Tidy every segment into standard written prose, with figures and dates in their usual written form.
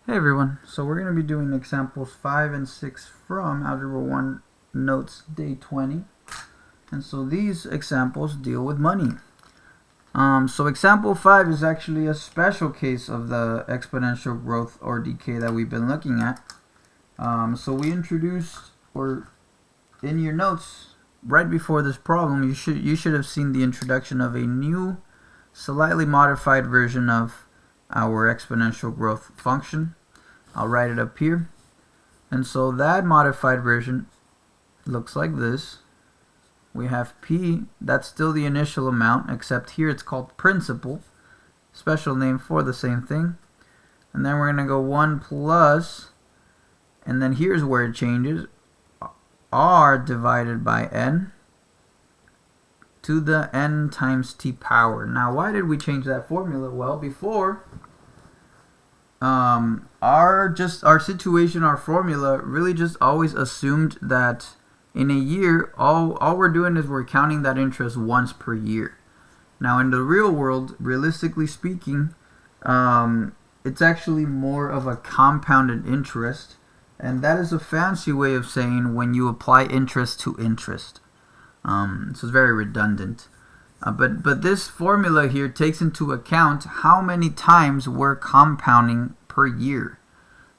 Hey everyone, so we're going to be doing examples 5 and 6 from Algebra 1 Notes Day 20. And so these examples deal with money. So example 5 is actually a special case of the exponential growth or decay that we've been looking at. So we introduced, or in your notes, right before this problem, you should have seen the introduction of a new, slightly modified version of our exponential growth function. I'll write it up here. And so that modified version looks like this. We have P, that's still the initial amount, except here it's called principal. Special name for the same thing. And then we're going to go 1 plus, and then here's where it changes, R divided by N to the N times T power. Now why did we change that formula? Well, before our situation, our formula really just always assumed that in a year all we're doing is we're counting that interest once per year. Now in the real world, realistically speaking, it's actually more of a compounded interest, and that is a fancy way of saying when you apply interest to interest. So it's very redundant. But this formula here takes into account how many times we're compounding per year,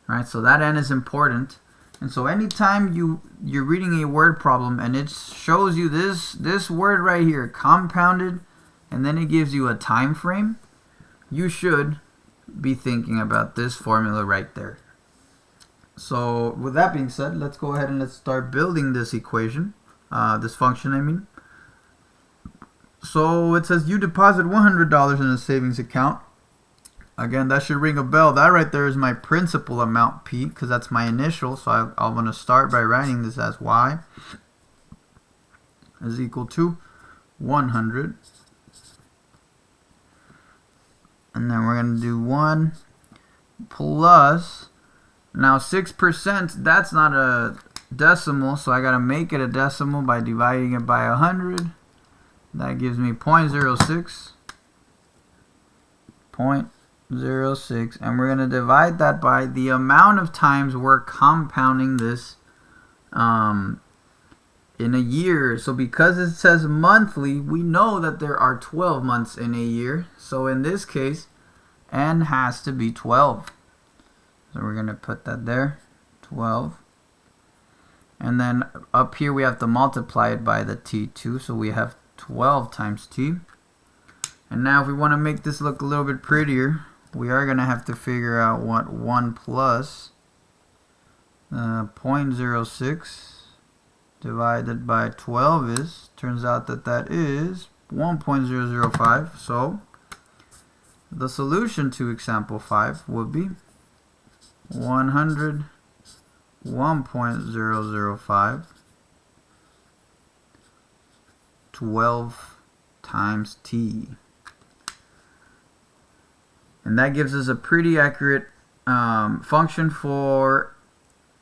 right? So that N is important. And so anytime you're reading a word problem and it shows you this word right here, compounded, and then it gives you a time frame, you should be thinking about this formula right there. So with that being said, let's go ahead and let's start building this equation, this function I mean. So it says you deposit $100 in a savings account. Again, that should ring a bell. That right there is my principal amount, P, because that's my initial. So I'm going to start by writing this as Y is equal to 100. And then we're going to do 1 plus. Now 6%, that's not a decimal, so I got to make it a decimal by dividing it by 100. That gives me 0.06. 0.06, and we're going to divide that by the amount of times we're compounding this in a year. So because it says monthly, we know that there are 12 months in a year. So in this case, N has to be 12. So we're going to put that there, 12. And then up here we have to multiply it by the T2, so we have 12 times T. And now if we want to make this look a little bit prettier, we are going to have to figure out what 1 plus 0.06 divided by 12 is. Turns out that is 1.005. So the solution to example 5 would be 100, 1.005, 12 times T. And that gives us a pretty accurate function for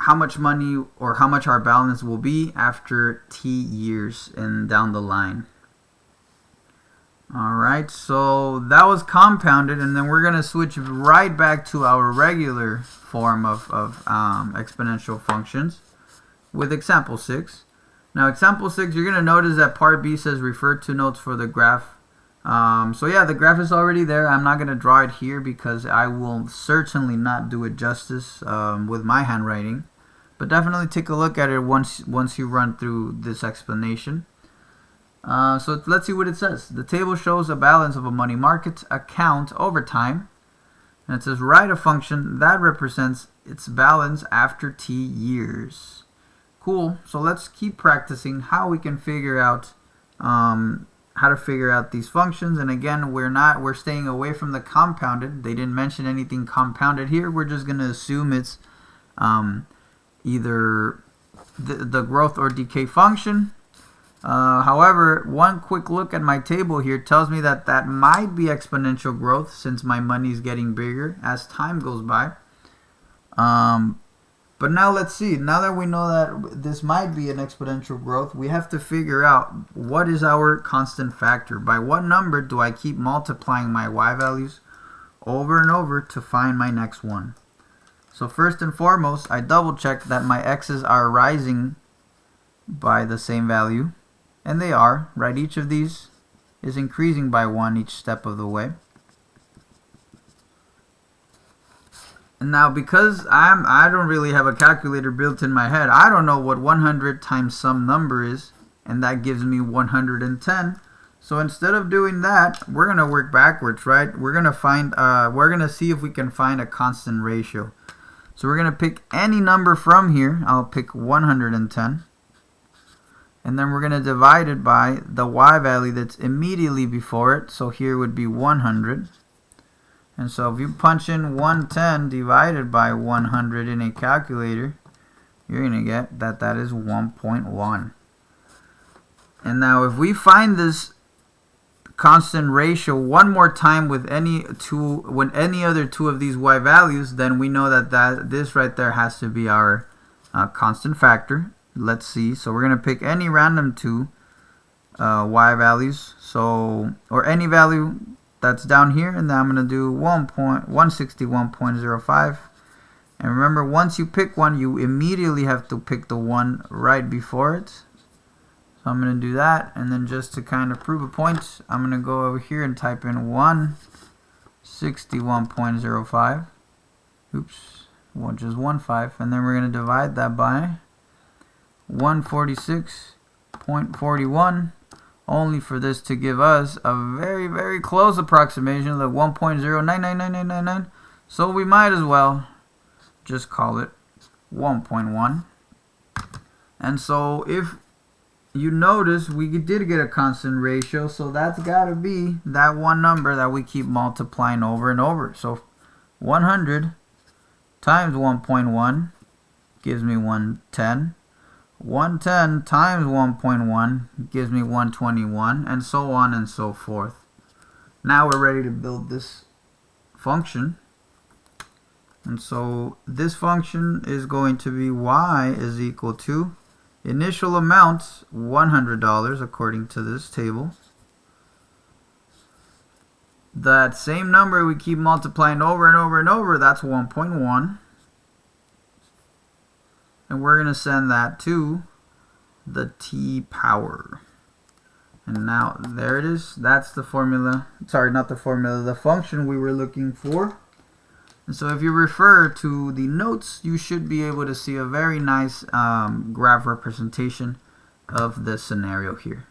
how much money or how much our balance will be after T years and down the line. Alright, so that was compounded, and then we're going to switch right back to our regular form of exponential functions with example 6. Now example 6, you're going to notice that part B says refer to notes for the graph. So yeah, the graph is already there. I'm not going to draw it here because I will certainly not do it justice with my handwriting. But definitely take a look at it once you run through this explanation. So let's see what it says. The table shows a balance of a money market account over time. And it says write a function that represents its balance after T years. Cool. So let's keep practicing how we can figure out how to figure out these functions. And again, we're staying away from the compounded. They didn't mention anything compounded here. We're just going to assume it's either the growth or decay function. However, one quick look at my table here tells me that might be exponential growth since my money is getting bigger as time goes by. But now let's see. Now that we know that this might be an exponential growth, we have to figure out what is our constant factor. By what number do I keep multiplying my y values over and over to find my next one? So first and foremost, I double check that my x's are rising by the same value. And they are, right? Each of these is increasing by 1 each step of the way. And now because I don't really have a calculator built in my head, I don't know what 100 times some number is, and that gives me 110. So instead of doing that, we're going to work backwards, right? We're going to see if we can find a constant ratio. So we're going to pick any number from here. I'll pick 110. And then we're going to divide it by the y value that's immediately before it. So here would be 100. And so if you punch in 110 divided by 100 in a calculator, you're going to get that that is 1.1. And now if we find this constant ratio one more time with any other two of these y values, then we know that this right there has to be our constant factor. Let's see. So we're going to pick any random two y values, or any value that's down here, and then I'm going to do 161.05. And remember, once you pick one, you immediately have to pick the one right before it. So I'm going to do that, and then just to kind of prove a point, I'm going to go over here and type in 161.05. Oops, just 15, and then we're going to divide that by 146.41, only for this to give us a very, very close approximation of 1.0999999. So we might as well just call it 1.1. And so if you notice, we did get a constant ratio, so that's got to be that one number that we keep multiplying over and over. So 100 times 1.1 gives me 110. 110 times 1.1 gives me 121, and so on and so forth. Now we're ready to build this function. And so this function is going to be y is equal to initial amount $100 according to this table. That same number we keep multiplying over and over and over, that's 1.1. And we're going to send that to the t power. And now there it is. That's the formula. Sorry, not the formula, the function we were looking for. And so if you refer to the notes, you should be able to see a very nice graph representation of this scenario here.